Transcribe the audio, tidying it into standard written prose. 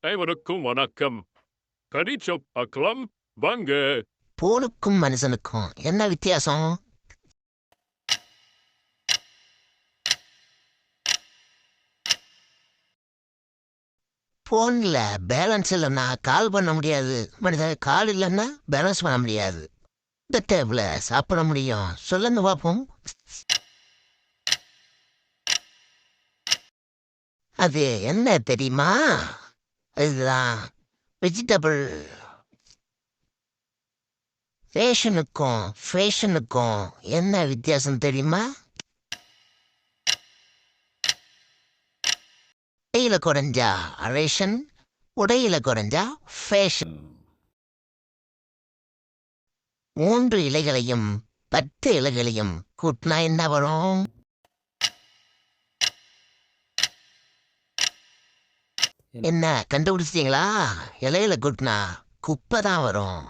அனைவருக்கும் வணக்கம். கடிச்ச பார்க்கலாம் வாங்க. பூனுக்கும் மனுஷனுக்கும் என்ன வித்தியாசம்? போன்ல பேலன்ஸ் இல்லைன்னா கால் பண்ண முடியாது. மனிதன் கால் இல்லைன்னா பேலன்ஸ் பண்ண முடியாது. இந்த டேபிள சாப்பிட முடியும். சொல்லுங்க பார்ப்போம். அது என்ன தெரியுமா? அதுதான் வெஜிடபிள். ரேஷனுக்கும் ஃபேஷனுக்கும் என்ன வித்தியாசம் தெரியுமா? உடையில குறைஞ்சா ரேஷன், உடையில குறைஞ்சா ஃபேஷன். 3 இலைகளையும் 10 இலைகளையும் கூட்டினா என்ன வரும்? என்ன கண்டுபிடிச்சிட்டீங்களா? இலையில கூட்டினா குப்பை தான் வரும்.